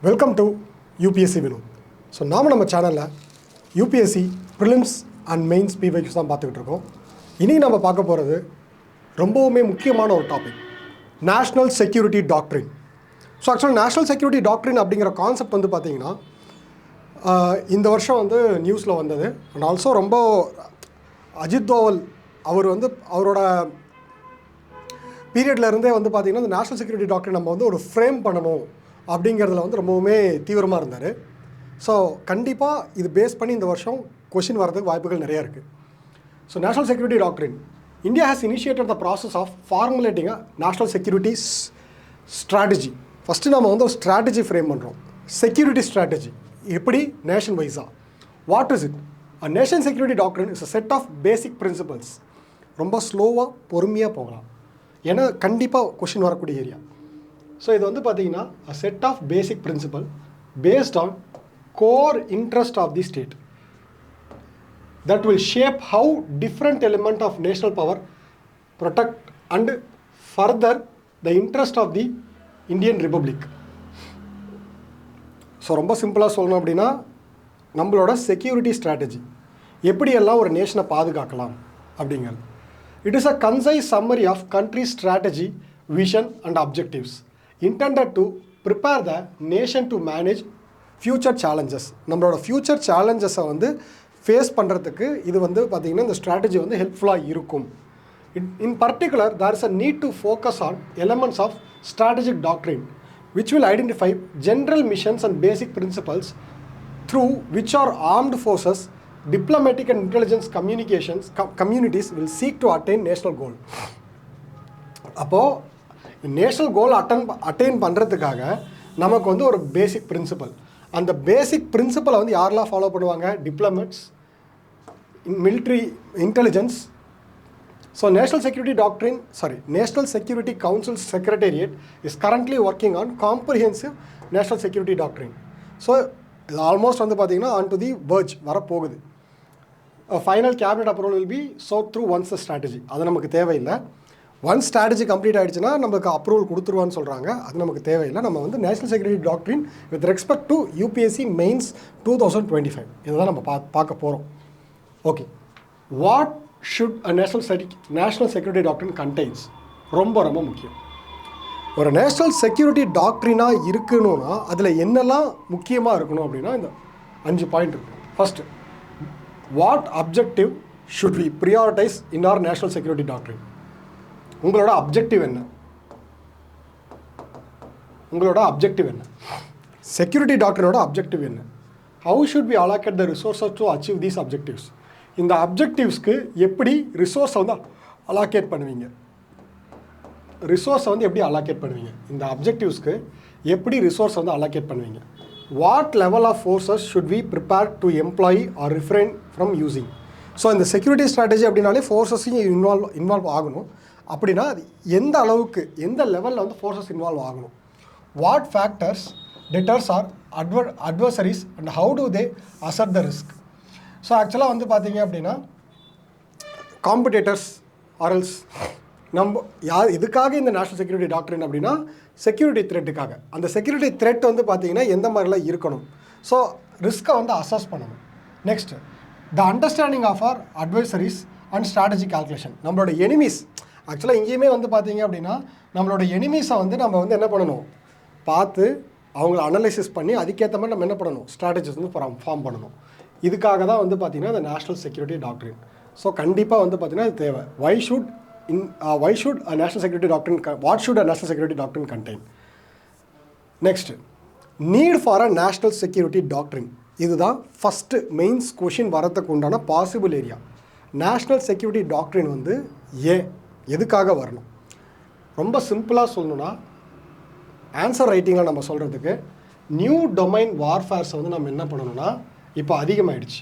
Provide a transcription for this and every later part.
Welcome to UPSC Vinod. So நம்ம சேனலில் UPSC prelims and mains PYQs தான் பார்த்துக்கிட்டு இருக்கோம். இனி நம்ம பார்க்க போகிறது ரொம்பவுமே முக்கியமான ஒரு topic, national security doctrine. So ஆக்சுவலாக நேஷ்னல் செக்யூரிட்டி டாக்ட்ரின் அப்படிங்கிற கான்செப்ட் வந்து பார்த்திங்கன்னா இந்த வருஷம் வந்து நியூஸில் வந்தது. அண்ட் ஆல்சோ ரொம்ப அஜித் தோவல் அவர் வந்து அவரோட பீரியட்ல இருந்தே வந்து பார்த்திங்கன்னா இந்த நேஷ்னல் செக்யூரிட்டி டாக்ட்ரின் நம்ம வந்து ஒரு ஃப்ரேம் பண்ணணும் அப்படிங்கிறதுல வந்து ரொம்பவுமே தீவிரமாக இருந்தார். ஸோ கண்டிப்பாக இது பேஸ் பண்ணி இந்த வருஷம் கொஷின் வரதுக்கு வாய்ப்புகள் நிறையா இருக்குது. So national security doctrine, India has initiated the process of formulating a national security strategy. First நம்ம வந்து ஒரு ஸ்ட்ராட்டஜி ஃப்ரேம் பண்ணுறோம், செக்யூரிட்டி ஸ்ட்ராட்டஜி. எப்படி? நேஷன் வைஸாக. What is it? A nation security doctrine is a set of basic principles. ரொம்ப ஸ்லோவாக பொறுமையாக போகலாம், ஏன்னா கண்டிப்பாக கொஷின் வரக்கூடிய ஏரியா. ஸோ இது வந்து பார்த்தீங்கன்னா a set of basic principle based on core interest of the state that will shape how different element of national power protect and further the interest of the Indian Republic. So ரொம்ப சிம்பிளாக சொல்லணும் அப்படின்னா நம்மளோட security strategy எப்படியெல்லாம் ஒரு நேஷனை பாதுகாக்கலாம் அப்படிங்கிறது. It is a concise summary of country strategy, vision and objectives intended to prepare the nation to manage future challenges. நம்மளோட ஃப்யூச்சர் சேலஞ்சஸை வந்து ஃபேஸ் பண்ணுறதுக்கு இது வந்து பார்த்திங்கன்னா இந்த ஸ்ட்ராட்டஜி வந்து ஹெல்ப்ஃபுல்லாக இருக்கும். In particular there is a need to focus on elements of strategic doctrine which will identify general missions and basic principles through which our armed forces, diplomatic and intelligence communities will seek to attain national goal. அப்போது national கோல் attain பண்ணுறதுக்காக நமக்கு வந்து ஒரு பேசிக் principal, அந்த பேசிக் பிரின்சிபலை வந்து யாரெல்லாம் follow பண்ணுவாங்க? Diplomats, military, intelligence. So national security council secretariat is currently working on comprehensive national security doctrine. So இது ஆல்மோஸ்ட் வந்து பார்த்திங்கன்னா ஆன் டு தி வேர்ஜ் வரப்போகுது. Final cabinet approval will be so through once the strategy. அது நமக்கு தேவையில்லை. Once strategy complete ஆகிடுச்சுன்னா நம்மளுக்கு approval கொடுத்துருவான்னு சொல்கிறாங்க, அது நமக்கு தேவையில்லை. நம்ம வந்து national security doctrine with respect to UPSC mains 2025 இதுதான் நம்ம பார்க்க போகிறோம். Okay, what should a national security doctrine contains? ரொம்ப ரொம்ப முக்கியம். ஒரு நேஷ்னல் செக்யூரிட்டி டாக்ட்ரினாக இருக்கணும்னா அதில் என்னெல்லாம் முக்கியமாக இருக்கணும் அப்படின்னா இந்த 5 பாயிண்ட் இருக்குது. First, what objective should we prioritize in our national security doctrine? உங்களோட அப்ஜெக்டிவ் என்ன? செக்யூரிட்டி டாக்டரினோட அப்ஜெக்டிவ் என்ன? How should be allocate the resources to achieve these objectives? இந்த அப்ஜெக்டிவ்ஸ்க்கு எப்படி ரிசோர்ஸை வந்து அலோகேட் பண்ணுவீங்க? இந்த அப்ஜெக்டிவ்ஸ்க்கு எப்படி ரிசோர்ஸை வந்து அலோகேட் பண்ணுவீங்க? What level of forces should we prepare to employ or refrain from using? So இந்த செக்யூரிட்டி ஸ்ட்ராட்டஜி அப்படின்னாலே ஃபோர்ஸஸையும் இன்வால்வ் ஆகணும். அப்படின்னா அது எந்த அளவுக்கு, எந்த லெவலில் வந்து ஃபோர்ஸஸ் இன்வால்வ் ஆகணும்? What factors deters our adversaries and how do they assert the risk? So ஆக்சுவலாக வந்து பார்த்தீங்க அப்படின்னா காம்படேட்டர்ஸ் ஆர்எல்ஸ் நம்ம எதுக்காக இந்த நேஷனல் செக்யூரிட்டி டாக்ட்ரின் அப்படின்னா செக்யூரிட்டி த்ரெட்டுக்காக. அந்த செக்யூரிட்டி த்ரெட் வந்து பார்த்தீங்கன்னா எந்த மாதிரிலாம் இருக்கணும்? ஸோ ரிஸ்க்கை வந்து அசஸ் பண்ணணும். Next, the understanding of our advisories and strategy calculation. நம்மளோட எனிமீஸ், ஆக்சுவலாக இங்கேயுமே வந்து பார்த்தீங்க அப்படின்னா நம்மளோட எனிமீஸை வந்து நம்ம வந்து என்ன பண்ணணும்? பார்த்து அவங்கள அனலைசிஸ் பண்ணி அதுக்கேற்ற மாதிரி நம்ம என்ன பண்ணணும்? ஸ்ட்ராட்டஜிஸ் வந்து ஃபார்ம் பண்ணணும். இதுக்காக தான் வந்து பார்த்திங்கன்னா இந்த நேஷ்னல் செக்யூரிட்டி டாக்ட்ரின். ஸோ கண்டிப்பாக வந்து பார்த்திங்கன்னா இது தேவை. What should a national security doctrine contain? Next, need for a national security doctrine. இதுதான் ஃபஸ்ட்டு மெயின்ஸ் கொஷின் வரதுக்கு உண்டான possible area. National security doctrine வந்து எதுக்காக வரணும்? ரொம்ப சிம்பிளாக சொல்லணும்னா ஆன்சர் ரைட்டிங்கில் நம்ம சொல்கிறதுக்கு நியூ டொமைன் வார்ஃபேர்ஸை வந்து நம்ம என்ன பண்ணணும்னா இப்போ அதிகமாகிடுச்சு.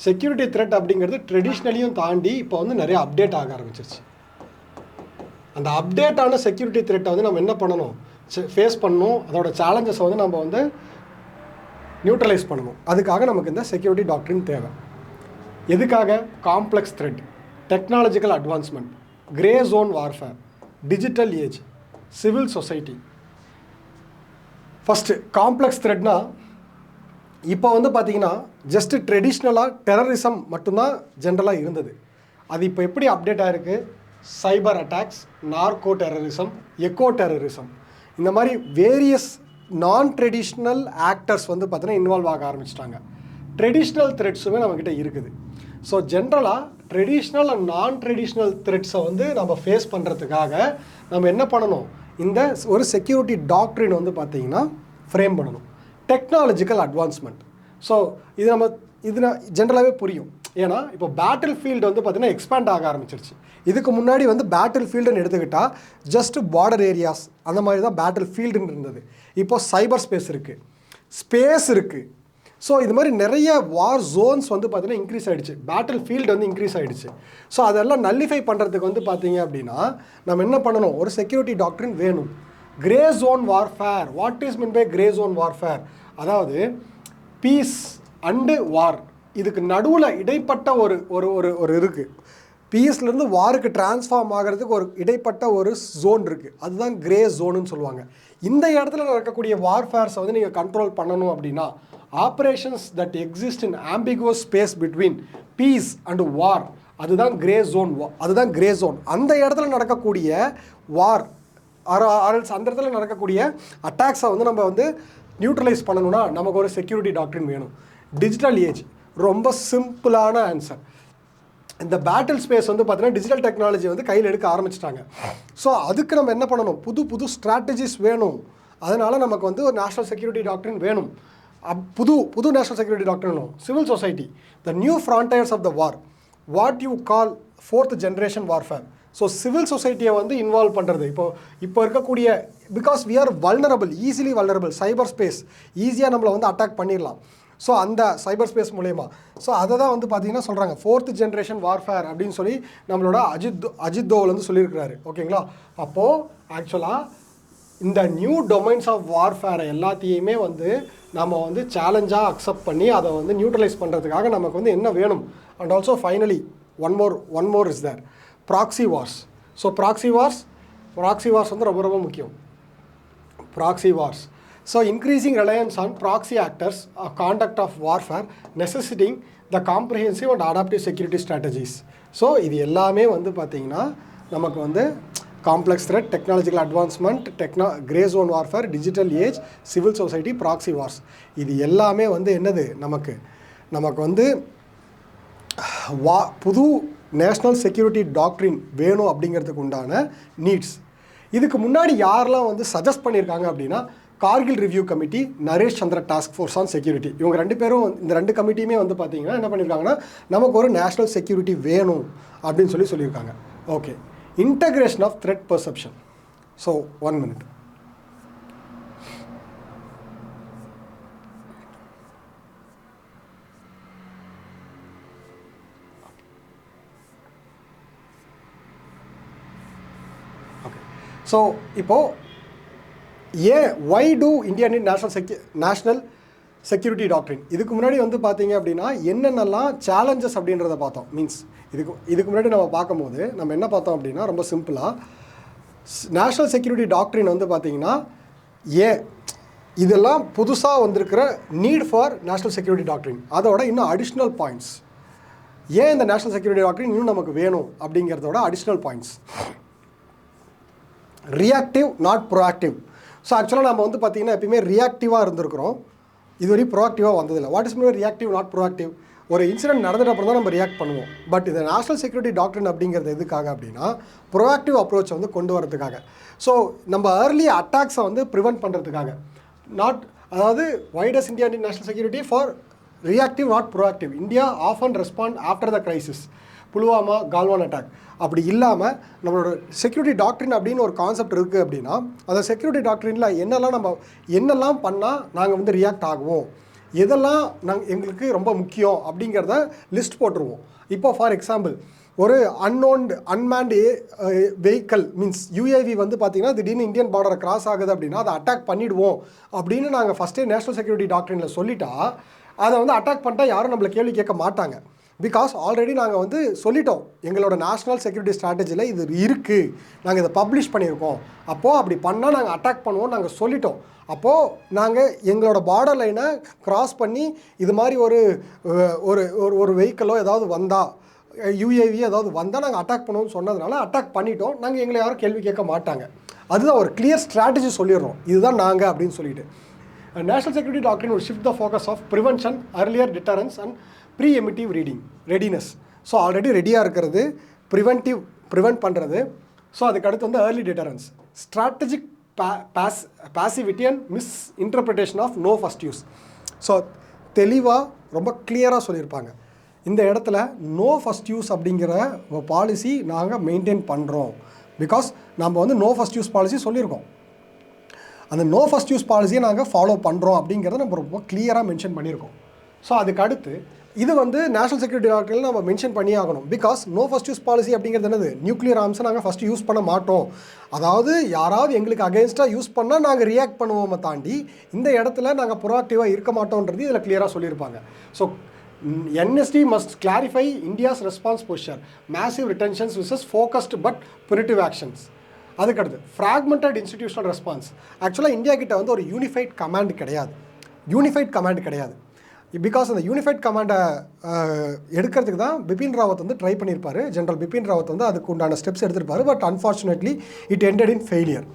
செக்யூரிட்டி த்ரெட் அப்படிங்கிறது ட்ரெடிஷ்னலியும் தாண்டி இப்போ வந்து நிறைய அப்டேட் ஆக ஆரம்பிச்சிருச்சு. அந்த அப்டேட்டான செக்யூரிட்டி த்ரெட்டை வந்து நம்ம என்ன பண்ணணும்? ஃபேஸ் பண்ணணும். அதோட சேலஞ்சஸை வந்து நம்ம வந்து நியூட்ரலைஸ் பண்ணணும். அதுக்காக நமக்கு இந்த செக்யூரிட்டி டாக்ட்ரின் தேவை. எதுக்காக? Complex threat, technological advancement, grey zone warfare, digital age, civil society. First complex த்ரெட்னா இப்போ வந்து பார்த்திங்கன்னா ஜஸ்ட்டு ட்ரெடிஷ்னலாக டெரரிசம் மட்டும்தான் ஜென்ரலாக இருந்தது. அது இப்போ எப்படி அப்டேட் ஆகிருக்கு? Cyber attacks, narco terrorism, eco terrorism, இந்த மாதிரி வேரியஸ் நான் ட்ரெடிஷ்னல் ஆக்டர்ஸ் வந்து பார்த்திங்கன்னா இன்வால்வ் ஆக ஆரம்பிச்சிட்டாங்க. ட்ரெடிஷ்னல் த்ரெட்ஸுமே நம்மக்கிட்ட இருக்குது. ஸோ ஜென்ரலாக ட்ரெடிஷ்னல் அண்ட் நான் ட்ரெடிஷ்னல் த்ரெட்ஸை வந்து நம்ம ஃபேஸ் பண்ணுறதுக்காக நம்ம என்ன பண்ணணும்? இந்த ஒரு செக்யூரிட்டி டாக்ட்ரின் வந்து பார்த்திங்கன்னா ஃப்ரேம் பண்ணணும். Technological advancement. ஸோ இது ஜென்ரலாகவே புரியும். ஏன்னா இப்போ பேட்டில் ஃபீல்டு வந்து பார்த்திங்கன்னா எக்ஸ்பேண்ட் ஆக ஆரம்பிச்சிருச்சு. இதுக்கு முன்னாடி வந்து பேட்டில் ஃபீல்டுன்னு எடுத்துக்கிட்டால் ஜஸ்ட் பார்டர் ஏரியாஸ் அந்த மாதிரி தான் பேட்டில் ஃபீல்டுன்னு இருந்தது. இப்போது சைபர் ஸ்பேஸ் இருக்குது, ஸ்பேஸ் இருக்குது. ஸோ இது மாதிரி நிறைய வார் ஜோன்ஸ் வந்து பார்த்திங்கன்னா இன்க்ரீஸ் ஆகிடுச்சு, பேட்டில் ஃபீல்டு வந்து இன்க்ரீஸ் ஆகிடுச்சு. ஸோ அதெல்லாம் நல்லிஃபை பண்ணுறதுக்கு வந்து பார்த்திங்க அப்படின்னா நம்ம என்ன பண்ணணும்? ஒரு செக்யூரிட்டி டாக்ட்ரின் வேணும். Grey zone warfare. What is mean by grey zone warfare? அதாவது பீஸ் அண்டு வார், இதுக்கு நடுவில் இடைப்பட்ட ஒரு ஒரு ஒரு ஒரு இருக்குது. பீஸ்லேருந்து வாருக்கு டிரான்ஸ்ஃபார்ம் ஆகிறதுக்கு ஒரு இடைப்பட்ட ஒரு ஜோன் இருக்குது, அதுதான் கிரே ஜோனுன்னு சொல்லுவாங்க. இந்த இடத்துல நடக்கக்கூடிய வார்ஃபேர்ஸை வந்து நீங்கள் கண்ட்ரோல் பண்ணணும் அப்படின்னா operations that exist in ambiguous space between peace and war, அதுதான் கிரே ஜோன். அதுதான் கிரே ஜோன். அந்த இடத்துல நடக்கக்கூடிய வார் அந்த இடத்துல நடக்கக்கூடிய அட்டாக்ஸை வந்து நம்ம வந்து நியூட்ரலைஸ் பண்ணணும்னா நமக்கு ஒரு செக்யூரிட்டி டாக்ட்ரின் வேணும். டிஜிட்டல் ஏஜ் ரொம்ப சிம்பிளான ஆன்சர். இந்த பேட்டில் ஸ்பேஸ் வந்து பார்த்தீங்கன்னா டிஜிட்டல் டெக்னாலஜி வந்து கையில் எடுக்க ஆரம்பிச்சிட்டாங்க. ஸோ அதுக்கு நம்ம என்ன பண்ணணும்? புது புது ஸ்ட்ராட்டஜிஸ் வேணும். அதனால் நமக்கு வந்து ஒரு நேஷனல் செக்யூரிட்டி டாக்ட்ரின் வேணும். புது நேஷனல் செக்யூரிட்டி டாக்ட்ரின் வேணும். Civil society, the new frontiers of the war, what you call 4th generation warfare. So civil சொசைட்டியை வந்து இன்வால்வ் பண்ணுறது இப்போ இருக்கக்கூடிய, because we are vulnerable, easily vulnerable. Cyber space ஈஸியாக நம்மளை வந்து அட்டாக் பண்ணிடலாம். ஸோ அந்த சைபர் ஸ்பேஸ் மூலயமா ஸோ அதை தான் வந்து பார்த்திங்கன்னா சொல்கிறாங்க 4th generation வார்ஃபேர் அப்படின்னு சொல்லி நம்மளோட அஜித் தோவல் வந்து சொல்லியிருக்கிறாரு. ஓகேங்களா? அப்போது ஆக்சுவலாக இந்த நியூ டொமைன்ஸ் ஆஃப் வார்ஃபேரை எல்லாத்தையுமே வந்து நம்ம வந்து சேலஞ்சாக அக்செப்ட் பண்ணி அதை வந்து நியூட்ரலைஸ் பண்ணுறதுக்காக நமக்கு வந்து என்ன வேணும்? And also finally one more is there, proxy wars. So proxy wars வந்து ரொம்ப ரொம்ப முக்கியம். Proxy wars. So increasing reliance on proxy actors or conduct of warfare necessitating the comprehensive and adaptive security strategies. So இது எல்லாமே வந்து பார்த்திங்கன்னா நமக்கு வந்து complex threat, technological advancement, grey zone warfare, digital age, civil society, proxy wars, இது எல்லாமே வந்து என்னது? நமக்கு வந்து புது நேஷ்னல் செக்யூரிட்டி டாக்ட்ரின் வேணும் அப்படிங்கிறதுக்கு உண்டான நீட்ஸ். இதுக்கு முன்னாடி யாரெல்லாம் வந்து சஜஸ்ட் பண்ணியிருக்காங்க அப்படின்னா Kargil review committee, Naresh Chandra task force on security. இவங்க ரெண்டு பேரும், இந்த ரெண்டு கமிட்டியுமே வந்து பார்த்தீங்கன்னா என்ன பண்ணியிருக்காங்கன்னா நமக்கு ஒரு நேஷ்னல் செக்யூரிட்டி வேணும் அப்படின்னு சொல்லியிருக்காங்க. Okay, integration of threat perception. So 1 minute. Okay, so இப்போது why do India need national security doctrine? இதுக்கு முன்னாடி வந்து பார்த்தீங்க அப்படின்னா என்னென்னலாம் சேலஞ்சஸ் அப்படின்றத பார்த்தோம். மீன்ஸ் இதுக்கு முன்னாடி நம்ம பார்க்கும்போது நம்ம என்ன பார்த்தோம் அப்படின்னா ரொம்ப சிம்பிளாக நேஷ்னல் செக்யூரிட்டி டாக்ட்ரின் வந்து பார்த்தீங்கன்னா இதெல்லாம் புதுசாக வந்திருக்கிற need for national security doctrine, அதோட இன்னும் அடிஷ்னல் பாயிண்ட்ஸ். இந்த நேஷ்னல் செக்யூரிட்டி டாக்ட்ரின் இன்னும் நமக்கு வேணும் அப்படிங்கிறதோட additional points. Reactive not proactive. So ஆக்சுவலாக நம்ம வந்து பார்த்திங்கன்னா எப்பயுமே ரியாக்டிவாக இருந்திருக்கிறோம், இதுவரை ப்ரோஆக்டிவாக வந்ததில்லை. What is mean reactive not proactive? ஒரு இன்சிடென்ட் நடந்துட்டு அப்புறம் தான் நம்ம ரியாக்ட் பண்ணுவோம். பட் இந்த நேஷனல் செக்யூரிட்டி டாக்ட்ரின் அப்படிங்கிறது எதுக்காக அப்படின்னா ப்ரோஆக்டிவ் அப்ரோச்சை வந்து கொண்டு வரதுக்காக. ஸோ நம்ம ஏர்லி அட்டாக்ஸை வந்து ப்ரிவென்ட் பண்ணுறதுக்காக. அதாவது why does India need national security? For reactive not proactive. India often respond after the crisis, Pulwama, Galwan attack. அப்படி இல்லாமல் நம்மளோட செக்யூரிட்டி டாக்ட்ரின் அப்படின்னு ஒரு கான்செப்ட் இருக்குது அப்படின்னா அந்த செக்யூரிட்டி டாக்ட்ரினில் என்னெல்லாம் பண்ணால் நாங்கள் வந்து ரியாக்ட் ஆகுவோம், எதெல்லாம் எங்களுக்கு ரொம்ப முக்கியம் அப்படிங்கிறத லிஸ்ட் போட்டுருவோம். இப்போ ஃபார் எக்ஸாம்பிள் ஒரு அன்மேன்டு வெஹிக்கல் மீன்ஸ் யூஏவி வந்து பார்த்திங்கன்னா திடீர்னு இந்தியன் பார்டரை கிராஸ் ஆகுது அப்படின்னா அதை அட்டாக் பண்ணிவிடுவோம் அப்படின்னு நாங்கள் ஃபஸ்ட்டே நேஷனல் செக்யூரிட்டி டாக்ட்ரினில் சொல்லிட்டா அதை வந்து அட்டாக் பண்ணிட்டா யாரும் நம்மளை கேள்வி கேட்க மாட்டாங்க. பிகாஸ் ஆல்ரெடி நாங்கள் வந்து சொல்லிட்டோம் எங்களோட நேஷ்னல் செக்யூரிட்டி ஸ்ட்ராட்டஜியில் இது இருக்குது, நாங்கள் இதை பப்ளிஷ் பண்ணியிருக்கோம், அப்போது அப்படி பண்ணால் நாங்கள் அட்டாக் பண்ணுவோம் நாங்கள் சொல்லிட்டோம். அப்போது நாங்கள் எங்களோட பார்டர் லைனை க்ராஸ் பண்ணி இது மாதிரி ஒரு ஒரு ஒரு வெஹிக்கிளோ ஏதாவது வந்தால், யூஏவி ஏதாவது வந்தால் நாங்கள் அட்டாக் பண்ணுவோம்னு சொன்னதுனால அட்டாக் பண்ணிட்டோம், நாங்கள் எங்களை யாரும் கேள்வி கேட்க மாட்டாங்க. அதுதான் ஒரு கிளியர் ஸ்ட்ராட்டஜி சொல்லிடுறோம், இதுதான் நாங்கள் அப்படின்னு சொல்லிட்டு. National security doctrine will shift the focus of prevention, earlier deterrence and pre-emptive readiness. So already ரெடியாக இருக்கிறது, ப்ரிவென்ட் பண்ணுறது. ஸோ அதுக்கு அடுத்து வந்து early deterrence, strategic passivity and misinterpretation of no first use. So தெளிவாக ரொம்ப கிளியராக சொல்லியிருப்பாங்க. இந்த இடத்துல நோ ஃபஸ்ட் யூஸ் அப்படிங்கிற பாலிசி நாங்கள் மெயின்டைன் பண்ணுறோம். பிகாஸ் நம்ம வந்து நோ ஃபஸ்ட் யூஸ் பாலிசி சொல்லியிருக்கோம், அந்த நோ ஃபஸ்ட் யூஸ் பாலிசியை நாங்கள் ஃபாலோ பண்ணுறோம் அப்படிங்கிறத நம்ம ரொம்ப கிளியராக மென்ஷன் பண்ணியிருக்கோம். ஸோ அதுக்கு அடுத்து இது வந்து நேஷனல் செக்யூரிட்டி டாக்டரில் நம்ம மென்ஷன் பண்ணியே ஆகணும். Because no first use policy அப்படிங்கிறது என்னது, நியூக்ளியர் ஆர்ம்ஸை நாங்கள் ஃபஸ்ட்டு யூஸ் பண்ண மாட்டோம். அதாவது யாராவது எங்களுக்கு அகேன்ஸ்டாக யூஸ் பண்ணால் நாங்கள் ரியாக்ட் பண்ணுவோமே தாண்டி இந்த இடத்துல நாங்கள் ப்ரோஆக்டிவாக இருக்க மாட்டோன்றது இதில் கிளியராக சொல்லியிருப்பாங்க. So NSD must clarify India's response posture, massive retentions versus focused but punitive actions. அதுக்கடுத்து ஃப்ராக்மெண்டட் இன்ஸ்டிடியூஷனல் ரெஸ்பான்ஸ். ஆக்சுவலாக இந்தியா கிட்ட வந்து ஒரு யூனிஃபைட் கமாண்ட் கிடையாது. பிகாஸ் அந்த யூனிஃபைட் கமாண்டை எடுக்கிறதுக்கு தான் பிபின் ராவத் வந்து ட்ரை பண்ணியிருப்பார். ஜென்ரல் பிபின் ராவத் வந்து அதுக்கு உண்டான ஸ்டெப்ஸ் எடுத்திருப்பார். But unfortunately it ended in failure.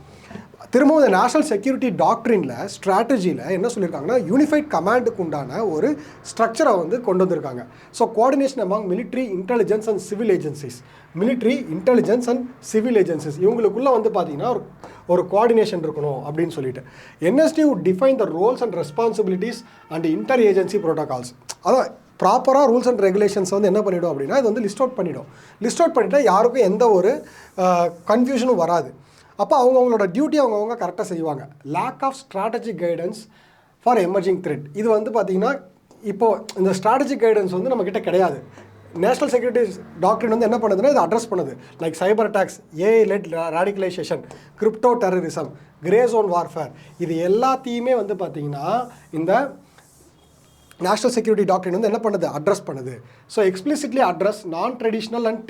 திரும்பவும் இந்த நேஷனல் செக்யூரிட்டி டாக்ட்ரினில் ஸ்ட்ராட்டஜியில் என்ன சொல்லியிருக்காங்கன்னா, யூனிஃபைட் கமாண்டுக்கு உண்டான ஒரு ஸ்ட்ரக்சரை வந்து கொண்டு வந்திருக்காங்க. So coordination among military intelligence and civil agencies, இவங்களுக்குள்ளே வந்து பார்த்திங்கன்னா ஒரு கோஆர்டினேஷன் இருக்கணும் அப்படின்னு சொல்லிட்டு. NSD would define the roles and responsibilities and inter agency protocols. அதான் ப்ராப்பராக ரூல்ஸ் அண்ட் ரெகுலேஷன்ஸ் வந்து என்ன பண்ணிவிடும் அப்படின்னா இது வந்து லிஸ்ட் அவுட் பண்ணிவிட்டால் யாருக்கும் எந்த ஒரு கன்ஃபியூஷனும் வராது. அப்போ அவங்களோட டியூட்டி அவங்கவுங்க கரெக்டாக செய்வாங்க. Lack of strategic guidance for emerging threat, இது வந்து பார்த்திங்கன்னா இப்போது இந்த ஸ்ட்ராட்டஜிக் கைடன்ஸ் வந்து நம்மக்கிட்ட கிடையாது. நேஷனல் செக்யூரிட்டி டாக்ட்ரின் வந்து என்ன பண்ணுதுன்னா இதை அட்ரஸ் பண்ணுது. Like cyber attacks, AI led radicalisation, crypto terrorism, grey zone warfare, இது எல்லாத்தையுமே வந்து பார்த்திங்கன்னா இந்த நேஷனல் செக்யூரிட்டி டாக்ட்ரின் வந்து என்ன பண்ணுது, அட்ரஸ் பண்ணுது. So explicitly address non traditional and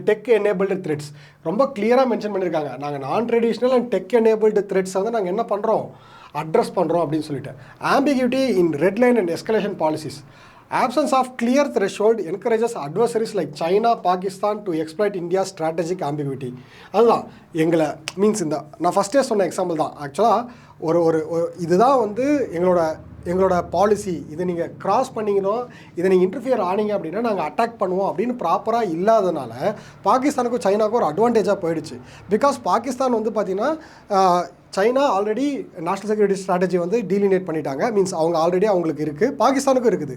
tech enabled threats. ரொம்ப கிளியராக மென்ஷன் பண்ணியிருக்காங்க, நாங்கள் non traditional and tech enabled threats வந்து நாங்கள் என்ன பண்ணுறோம், அட்ரஸ் பண்ணுறோம் அப்படின்னு சொல்லிட்டு. Ambiguity in red line and escalation policies. Absence of clear threshold encourages adversaries like China, Pakistan to exploit India's strategic ambiguity. அதுதான் எங்களை மீன்ஸ் இந்த நான் ஃபஸ்ட்டே சொன்ன எக்ஸாம்பிள் தான். ஆக்சுவலாக ஒரு இதுதான் வந்து எங்களோட பாலிசி, இதை நீங்கள் கிராஸ் பண்ணிக்கணும், இதை நீங்கள் இன்டர்ஃபியர் ஆனீங்க அப்படின்னா நாங்கள் அட்டாக் பண்ணுவோம் அப்படின்னு ப்ராப்பராக இல்லாதனால பாகிஸ்தானுக்கும் சைனாவுக்கும் ஒரு அட்வான்டேஜாக போயிடுச்சு. பிகாஸ் பாகிஸ்தான் வந்து பார்த்திங்கன்னா China already national security strategy வந்து டீலினேட் பண்ணிட்டாங்க. மீன்ஸ் அவங்க ஆல்ரெடி அவங்களுக்கு இருக்குது, பாகிஸ்தானுக்கும் இருக்குது.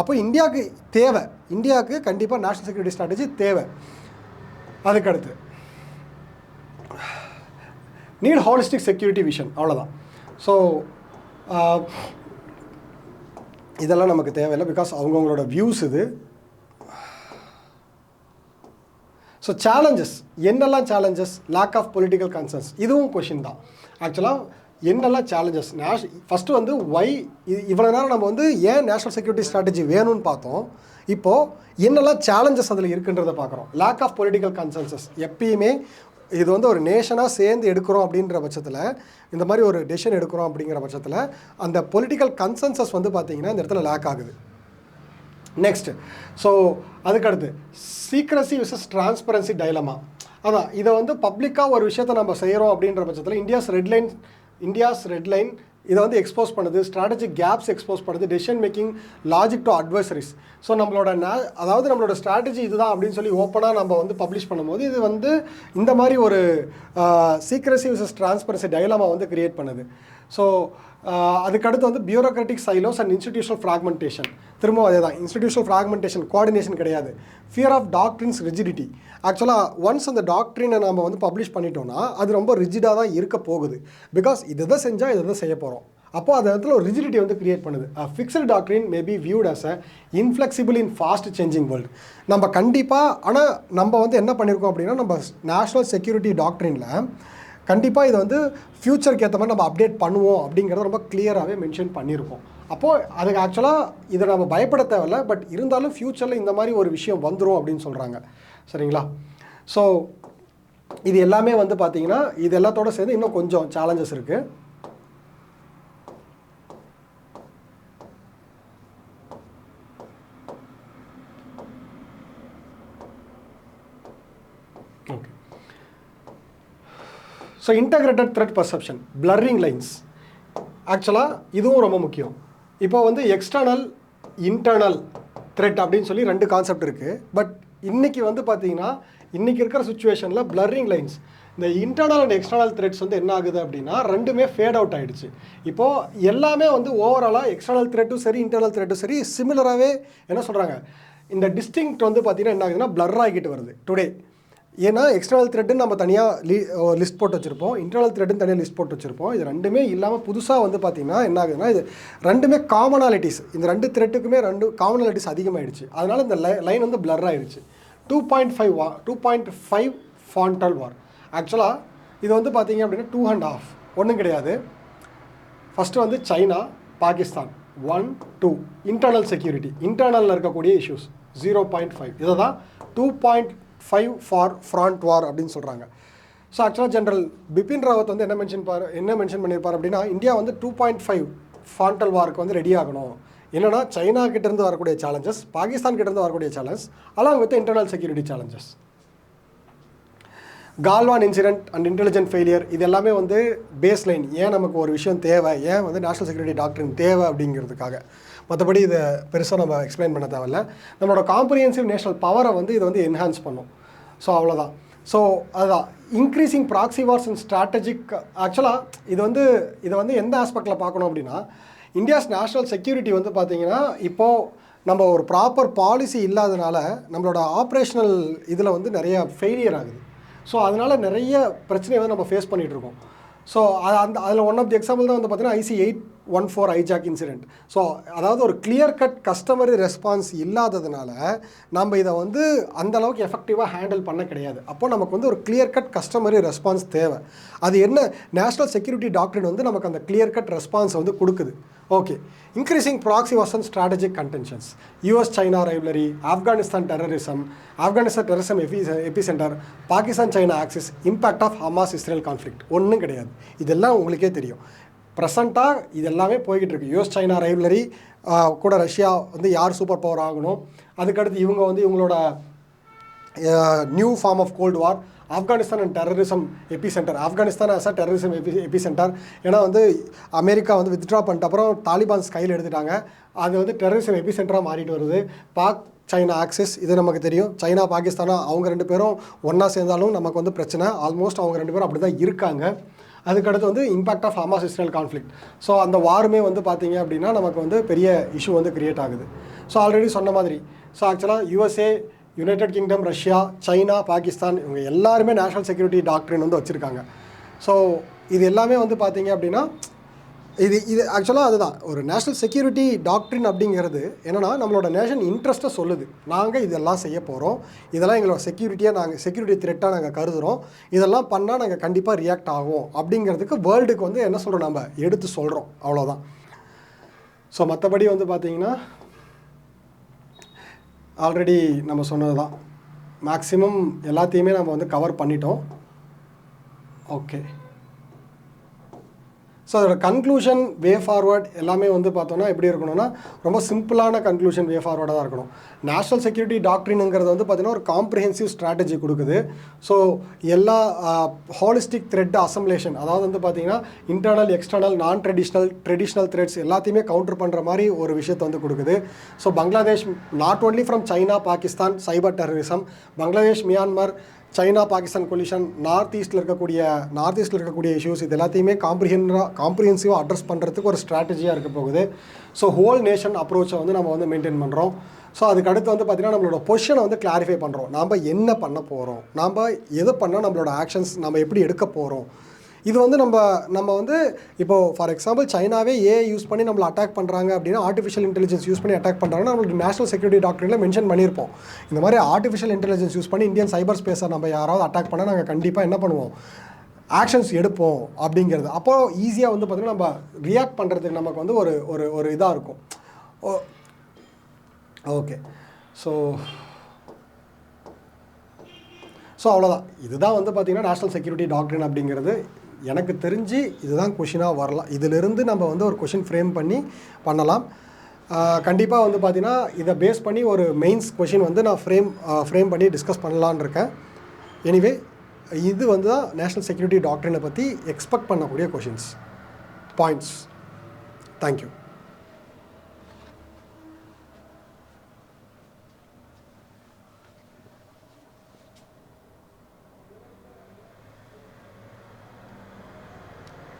அப்போ இந்தியாவுக்கு கண்டிப்பாக நேஷனல் செக்யூரிட்டி ஸ்ட்ராட்டஜி தேவை. அதுக்கடுத்து நீட் ஹாலிஸ்டிக் செக்யூரிட்டி விஷன், அவ்வளோதான். ஸோ இதெல்லாம் நமக்கு தேவையில்லை, பிகாஸ் அவங்கவுங்களோட வியூஸ் இது. ஸோ சேலஞ்சஸ், என்னெல்லாம் challenges, lack of political concerns, இதுவும் கொஷின் தான். ஆக்சுவலாக என்னெல்லாம் சேலஞ்சஸ், ஃபஸ்ட்டு வந்து இவ்வளோ நேரம் நம்ம வந்து ஏன் நேஷனல் செக்யூரிட்டி ஸ்ட்ராட்டஜி வேணும்னு பார்த்தோம். இப்போது என்னெல்லாம் சேலஞ்சஸ் அதில் இருக்குன்றதை பார்க்குறோம். லேக் ஆஃப் பொலிட்டிக்கல் கன்சென்சஸ், எப்பயுமே இது வந்து ஒரு நேஷனாக சேர்ந்து எடுக்கிறோம் அப்படின்ற பட்சத்தில், இந்த மாதிரி ஒரு டெசிஷன் எடுக்கிறோம் அப்படிங்கிற பட்சத்தில் அந்த பொலிட்டிக்கல் கன்சென்சஸ் வந்து பார்த்திங்கன்னா இந்த இடத்துல லேக் ஆகுது. நெக்ஸ்ட்டு, ஸோ அதுக்கடுத்து சீக்ரஸி விசஸ் டிரான்ஸ்பரன்சி டைலமா. அதான் இதை வந்து பப்ளிக்காக ஒரு விஷயத்தை நம்ம செய்கிறோம் அப்படின்ற பட்சத்தில் இந்தியாஸ் ரெட்லைன் இதை வந்து எக்ஸ்போஸ் பண்ணுது, ஸ்ட்ராட்டஜிக் கேப்ஸ் எக்ஸ்போஸ் பண்ணுது, decision making logic to advisories. So நம்மளோட ஸ்ட்ராட்டஜி இதுதான் அப்படின்னு சொல்லி ஓப்பனாக நம்ம வந்து பப்ளிஷ் பண்ணும்போது இது வந்து இந்த மாதிரி ஒரு சீக்ரஸி விசஸ் டிரான்ஸ்பரன்சி டைலமா வந்து கிரியேட் பண்ணுது. ஸோ அதுக்கடுத்து வந்து bureaucratic silos and institutional fragmentation. திரும்ப அதே தான், இன்ஸ்டிடியூஷனல் ஃப்ராக்மெண்டேஷன், கோஆர்டினேஷன் கிடையாது. Fear of doctrines rigidity. ஆக்சுவலாக ஒன்ஸ் அந்த டாக்ட்ரினை நம்ம வந்து பப்ளிஷ் பண்ணிட்டோம்னா அது ரொம்ப ரிஜிடாக தான் இருக்க போகுது. பிகாஸ் இதை செஞ்சால் இதை செய்ய போகிறோம். அப்போது அந்த இடத்துல ஒரு ரிஜிடிட்டி வந்து கிரியேட் பண்ணுது. Fixed doctrine may be viewed as a inflexible in fast changing world. நம்ம கண்டிப்பாக, ஆனால் நம்ம வந்து என்ன பண்ணியிருக்கோம் அப்படின்னா, நம்ம நேஷ்னல் செக்யூரிட்டி டாக்ட்ரினில் கண்டிப்பாக இதை வந்து ஃப்யூச்சருக்கு ஏற்ற மாதிரி நம்ம அப்டேட் பண்ணுவோம் அப்படிங்கிறத ரொம்ப கிளியராகவே மென்ஷன் பண்ணியிருக்கோம். அப்போது அதுக்கு ஆக்சுவலாக இதை நம்ம பயப்பட தேவையில்ல, பட் இருந்தாலும் ஃப்யூச்சரில் இந்த மாதிரி ஒரு விஷயம் வந்துடும் அப்படின்னு சொல்கிறாங்க. சரிங்களா? ஸோ இது எல்லாமே வந்து பார்த்திங்கன்னா இது எல்லாத்தோடு சேர்ந்து இன்னும் கொஞ்சம் சேலஞ்சஸ் இருக்குது. Okay. So integrated threat perception, blurring lines, ஆக்சுவலாக இதுவும் ரொம்ப முக்கியம். இப்போ வந்து எக்ஸ்டர்னல் இன்டர்னல் த்ரெட் அப்படின்னு சொல்லி 2 கான்செப்ட் இருக்குது. பட் இன்றைக்கி வந்து பார்த்திங்கன்னா இன்றைக்கி இருக்கிற சுச்சுவேஷனில் பிளர்ரிங் லைன்ஸ், இந்த இன்டர்னல் அண்ட் எக்ஸ்டர்னல் த்ரெட்ஸ் வந்து என்ன ஆகுது அப்படின்னா ரெண்டுமே ஃபேட் அவுட் ஆகிடுச்சு. இப்போது எல்லாமே வந்து ஓவராலாக எக்ஸ்டர்னல் த்ரெட்டும் சரி இன்டர்னல் த்ரெட்டும் சரி சிமிலராகவே என்ன சொல்கிறாங்க, இந்த டிஸ்டிங்க்ட் வந்து பார்த்திங்கன்னா என்ன ஆகுதுன்னா பிளர் ஆகிட்டு வருது டுடே. ஏன்னா எக்ஸ்டர்னல் த்ரெட்டுன்னு நம்ம தனியாக லிஸ்ட் போட்டு வச்சுருப்போம், இன்டர்னல் த்ரெட்டுன்னு தனியாக லிஸ்ட் போட்டு வச்சுருப்போம். இது ரெண்டுமே இல்லாமல் புதுசாக வந்து பார்த்திங்கன்னா என்ன ஆகுதுன்னா இது ரெண்டுமே காமனாலிட்டிஸ், இந்த 2 த்ரெட்டுக்குமே 2 காமனாலிட்டிஸ் அதிகமாகிடுச்சு. அதனால் இந்த லைன் வந்து பிளர் ஆகிடுச்சு. 2.5 ஃபாண்டல் வார். ஆக்சுவலாக இது வந்து பார்த்திங்க அப்படின்னா 2.5 ஒன்றும் கிடையாது. ஃபஸ்ட்டு வந்து சைனா பாகிஸ்தான் 1, 2 இன்டர்னல் செக்யூரிட்டி, இன்டர்னலில் இருக்கக்கூடிய இஷ்யூஸ் 0.5, இதை தான் 2.5 ஃபார் ஃப்ராண்ட் வார் அப்படின்னு சொல்கிறாங்க. ஸோ ஆக்சுவலாக ஜென்ரல் பிபின் ராவத் வந்து என்ன மென்ஷன் பண்ணியிருப்பார் அப்படின்னா இந்தியா வந்து 2.5 ஃபாண்டல் வார்க்கு வந்து ரெடி ஆகணும். என்னென்னா சைனா கிட்டேருந்து வரக்கூடிய சேலஞ்சஸ், பாகிஸ்தான் கிட்டேருந்து வரக்கூடிய challenge, along with internal security challenges. Galwan incident and intelligent failure, இது எல்லாமே வந்து பேஸ் லைன், ஏன் நமக்கு ஒரு விஷயம் தேவை, ஏன் வந்து நேஷனல் செக்யூரிட்டி டாக்டரின் தேவை அப்படிங்கிறதுக்காக. மற்றபடி இதை பெருசாக நம்ம எக்ஸ்பிளைன் பண்ண தேவையில்ல. நம்மளோட காம்ப்ரிஹென்சிவ் நேஷனல் பவரை வந்து இதை வந்து என்ஹான்ஸ் பண்ணும். ஸோ அவ்வளோதான். ஸோ அதுதான் increasing proxy wars and strategic. ஆக்சுவலாக இதை வந்து எந்த ஆஸ்பெக்டில் பார்க்கணும் அப்படின்னா இந்தியாஸ் நேஷ்னல் செக்யூரிட்டி வந்து பார்த்திங்கன்னா இப்போது நம்ம ஒரு ப்ராப்பர் பாலிசி இல்லாதனால நம்மளோட ஆப்ரேஷனல் இதில் வந்து நிறைய ஃபெயிலியர் ஆகுது. ஸோ அதனால் நிறைய பிரச்சனையை வந்து நம்ம ஃபேஸ் பண்ணிகிட்ருக்கோம். ஸோ அதில் ஒன் ஆஃப் தி எக்ஸாம்பிள் தான் வந்து பார்த்திங்கன்னா IC-814 ஐஜாக் இன்சிடென்ட். ஸோ அதாவது ஒரு கிளியர் கட் கஸ்டமரி ரெஸ்பான்ஸ் இல்லாததுனால நம்ம இதை வந்து அந்தளவுக்கு எஃபெக்டிவாக ஹேண்டில் பண்ண கிடையாது. அப்போ நமக்கு வந்து ஒரு கிளியர் கட் கஸ்டமரி ரெஸ்பான்ஸ் தேவை. அது என்ன நேஷ்னல் செக்யூரிட்டி டாக்டரின் வந்து நமக்கு அந்த கிளியர் கட் ரெஸ்பான்ஸ் வந்து கொடுக்குது. Okay. Increasing proxy wars and strategic contentions, US China rivalry, Afghanistan terrorism epicentre, Pakistan China axis, impact of Hamas Israel conflict. ஒன்றும் கிடையாது, இதெல்லாம் உங்களுக்கே தெரியும். ப்ரெசண்ட்டாக இது எல்லாமே போய்கிட்டு இருக்குது. யூஎஸ் சைனா ரைவலரி கூட ரஷ்யா வந்து யார் சூப்பர் பவர் ஆகணும், அதுக்கடுத்து இவங்க வந்து இவங்களோட new form of cold war, Afghanistan and terrorism epicentre, Afghanistan as a terrorism epicentre. ஏன்னா வந்து அமெரிக்கா வந்து வித்ட்ரா பண்ணிட்ட அப்புறம் தாலிபான்ஸ் கையில் எடுத்துட்டாங்க, அது வந்து டெரரிசம் எபிசென்டராக மாறிட்டு வருது. பாக் சைனா ஆக்சிஸ், இது நமக்கு தெரியும். சைனா பாகிஸ்தானா அவங்க 2 பேரும் ஒன்றா சேர்ந்தாலும் நமக்கு வந்து பிரச்சனை. ஆல்மோஸ்ட் அவங்க 2 பேரும் அப்படி தான் இருக்காங்க. அதுக்கடுத்து வந்து impact of Hamas Israel conflict. So அந்த வாருமே வந்து பார்த்திங்க அப்படின்னா நமக்கு வந்து பெரிய இஷ்யூ வந்து க்ரியேட் ஆகுது. ஸோ ஆல்ரெடி சொன்ன மாதிரி ஸோ ஆக்சுவலாக USA, United kingdom, Russia, China, Pakistan இவங்க எல்லாருமே நேஷ்னல் செக்யூரிட்டி டாக்டரின் வந்து வச்சுருக்காங்க. ஸோ இது எல்லாமே வந்து பார்த்திங்க அப்படின்னா இது ஆக்சுவலாக அதுதான் ஒரு நேஷ்னல் செக்யூரிட்டி டாக்டரின் அப்படிங்கிறது என்னென்னா நம்மளோட நேஷன் இன்ட்ரெஸ்ட்டை சொல்லுது. நாங்கள் இதெல்லாம் செய்ய போகிறோம், இதெல்லாம் எங்களோட செக்யூரிட்டி த்ரெட்டாக நாங்கள் கருதுகிறோம், இதெல்லாம் பண்ணால் நாங்கள் கண்டிப்பாக ரியாக்ட் ஆகும் அப்படிங்கிறதுக்கு வேர்ல்டுக்கு வந்து என்ன சொல்கிறோம், நம்ம எடுத்து சொல்கிறோம், அவ்வளோதான். ஸோ மற்றபடி வந்து பார்த்திங்கன்னா ஆல்ரெடி நம்ம சொன்னது தான், மேக்ஸிமம் எல்லாத்தையுமே நம்ம வந்து கவர் பண்ணிட்டோம். ஓகே. ஸோ அதோட கன்க்ளூஷன், வே ஃபார்வர்ட் எல்லாமே வந்து பார்த்தோன்னா எப்படி இருக்கணும்னா ரொம்ப சிம்பிளான கன்க்ளூஷன், வே ஃபார்வர்டாக தான் இருக்கணும். நேஷ்னல் செக்யூரிட்டி டாக்டரினுங்கிறது வந்து பார்த்திங்கன்னா ஒரு காம்ப்ரிஹென்சிவ் ஸ்ட்ராட்டஜி கொடுக்குது. ஸோ எல்லா ஹாலிஸ்டிக் த்ரெட் அசம்பிளேஷன், அதாவது வந்து பார்த்திங்கன்னா இன்டர்னல், எக்ஸ்டர்னல், ட்ரெடிஷ்னல் த்ரெட்ஸ் எல்லாத்தையுமே கவுண்டர் பண்ணுற மாதிரி ஒரு விஷயத்தை வந்து கொடுக்குது. So Bangladesh not only from China Pakistan cyber terrorism, Bangladesh, Myanmar, China Pakistan collision, north ஈஸ்ட்டில் இருக்கக்கூடிய இஷ்யூஸ், இது எல்லாத்தையுமே காம்ப்ரிஹென்சிவாக அட்ரஸ் பண்ணுறதுக்கு ஒரு ஸ்ட்ராட்டஜியாக இருக்க போகுது. ஸோ ஹோல் நேஷன் அப்ரோச்சை வந்து நம்ம வந்து மெயின்டைன் பண்ணுறோம். ஸோ அதுக்கடுத்து வந்து பார்த்திங்கன்னா நம்மளோட பொசிஷனை வந்து கிளாரிஃபை பண்ணுறோம். நாம் என்ன பண்ண போகிறோம், நாம் எது பண்ணால் நம்மளோட ஆக்ஷன்ஸ் நம்ம எப்படி எடுக்க போகிறோம். இது வந்து நம்ம வந்து இப்போது ஃபார் எக்ஸாம்பிள் சைனாவே AI யூஸ் பண்ணி நம்மளை அட்டாக் பண்ணுறாங்க அப்படின்னா, ஆர்டிஃபிஷியல் இன்டெலிஜென்ஸ் யூஸ் பண்ணி அட்டாக் பண்ணுறாங்கன்னா நம்மளுக்கு நேஷனல் செக்யூரிட்டி டாக்டரில் மென்ஷன் பண்ணியிருப்போம். இந்த மாதிரி ஆர்டிஃபிஷியல் இன்டெலிஜென்ஸ் யூஸ் பண்ணி இந்தியன் சைபர் ஸ்பேஸை நம்ம யாராவது அட்டாக் பண்ணால் நாங்கள் கண்டிப்பாக என்ன பண்ணுவோம், ஆக்ஷன்ஸ் எடுப்போம் அப்படிங்கிறது. அப்போது ஈஸியாக வந்து பார்த்திங்கன்னா நம்ம ரியாக்ட் பண்ணுறதுக்கு நமக்கு வந்து ஒரு ஒரு ஒரு இதாக இருக்கும். ஓகே, ஸோ அவ்வளோதான். இதுதான் வந்து பார்த்திங்கன்னா நேஷ்னல் செக்யூரிட்டி டாக்ட்ரின் அப்படிங்கிறது. எனக்கு தெரிஞ்சு இதுதான் கொஷினாக வரலாம். இதிலிருந்து நம்ம வந்து ஒரு கொஷின் ஃப்ரேம் பண்ணி பண்ணலாம். கண்டிப்பாக வந்து பார்த்திங்கன்னா இதை பேஸ் பண்ணி ஒரு மெயின்ஸ் கொஷின் வந்து நான் ஃப்ரேம் பண்ணி டிஸ்கஸ் பண்ணலான்னு இருக்கேன். எனிவே இது வந்து தான் நேஷ்னல் செக்யூரிட்டி டாக்ட்ரினை பற்றி எக்ஸ்பெக்ட் பண்ணக்கூடிய கொஷின்ஸ் பாயிண்ட்ஸ். தேங்க்யூ.